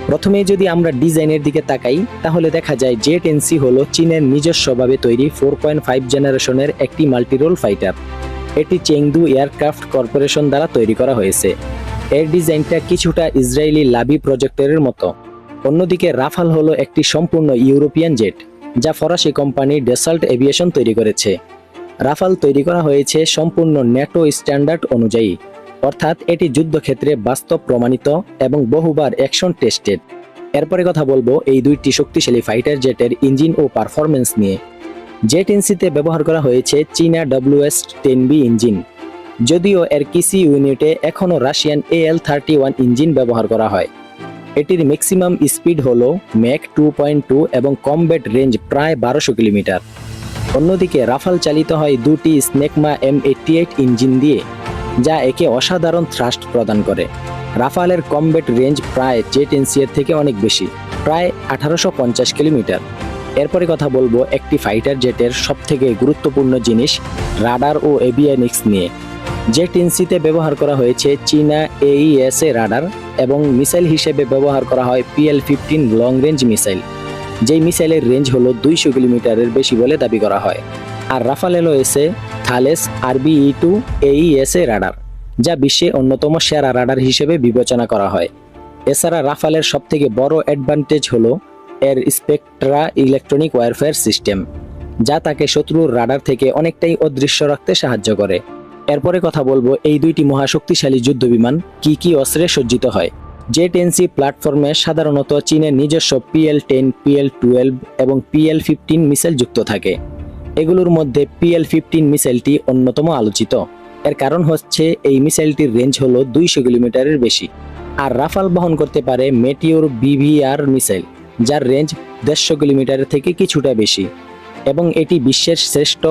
প্রথমে যদি আমরা ডিজাইনের দিকে তাকাই তাহলে দেখা যায় জে-10সি হলো চীনের নিজস্বভাবে তৈরি 4.5 জেনারেশনের একটি মাল্টিরোল ফাইটার। এটি চেংদু এয়ারক্রাফট কর্পোরেশন দ্বারা তৈরি করা হয়েছে। এর ডিজাইনটা কিছুটা ইসরায়েলি লাভি প্রজেক্টরের মতো। অন্যদিকে রাফাল হলো একটি সম্পূর্ণ ইউরোপিয়ান জেট, যা ফরাসি কোম্পানি ডেসাল্ট এভিয়েশন তৈরি করেছে। রাফাল তৈরি করা হয়েছে সম্পূর্ণ ন্যাটো স্ট্যান্ডার্ড অনুযায়ী, অর্থাৎ এটি যুদ্ধক্ষেত্রে বাস্তব প্রমাণিত এবং বহুবার অ্যাকশন টেস্টেড। এরপরে কথা বলবো এই দুইটি শক্তিশালী ফাইটার জেটের ইঞ্জিন ও পারফরমেন্স নিয়ে। জে-10সিতে ব্যবহার করা হয়েছে চীনা WS-10B ইঞ্জিন, যদিও এর কিছু ইউনিটে এখনও রাশিয়ান AL-31 ইঞ্জিন ব্যবহার করা হয়। এটির ম্যাক্সিমাম স্পিড হল ম্যাক 2.2 এবং কমব্যাট রেঞ্জ প্রায় 1200 কিলোমিটার। অন্যদিকে রাফাল চালিত হয় দুটি স্নেকমা M88 ইঞ্জিন দিয়ে, যা একে অসাধারণ থ্রাস্ট প্রদান করে। রাফালের কমব্যাট রেঞ্জ প্রায় জে-10সি এর থেকে অনেক বেশি, প্রায় 1850 কিলোমিটার। এরপরে কথা বলবো একটি ফাইটার জেটের সবথেকে গুরুত্বপূর্ণ জিনিস রাডার ও এভিয়ানিক্স নিয়ে। জে-10সিতে ব্যবহার করা হয়েছে চীনা AESA রাডার এবং মিসাইল হিসেবে ব্যবহার করা হয় PL-15 লং রেঞ্জ মিসাইল, যেই মিসাইলের রেঞ্জ হলো 200 কিলোমিটারের বেশি বলে দাবি করা হয়। আর রাফালে রয়েছে থালেস RBE-2 AESA রাডার, যা বিশ্বে অন্যতম সেরা রাডার হিসেবে বিবেচনা করা হয়। এছাড়া রাফালের সবথেকে বড় অ্যাডভান্টেজ হলো এর স্পেকট্রা ইলেকট্রনিক ওয়ারফেয়ার সিস্টেম, যা তাকে শত্রুর রাডার থেকে অনেকটাই অদৃশ্য রাখতে সাহায্য করে। এরপরে কথা বলবো এই দুইটি মহাশক্তিশালী যুদ্ধবিমান কি কি অস্ত্রে সজ্জিত হয়। জে-10সি প্ল্যাটফর্মে সাধারণত চীনের নিজস্ব PL-10, PL-12 এবং PL-15 মিসাইল যুক্ত থাকে। এগুলোর মধ্যে PL-15 মিসাইলটি অন্যতম আলোচিত। এর কারণ হচ্ছে এই মিসাইলটির রেঞ্জ হলো 200 কিলোমিটারের বেশি। আর রাফাল বহন করতে পারে মেটিওর BVR মিসাইল, যার রেঞ্জ 150 কিলোমিটারের থেকে কিছুটা বেশি, এবং এটি বিশ্বের শ্রেষ্ঠ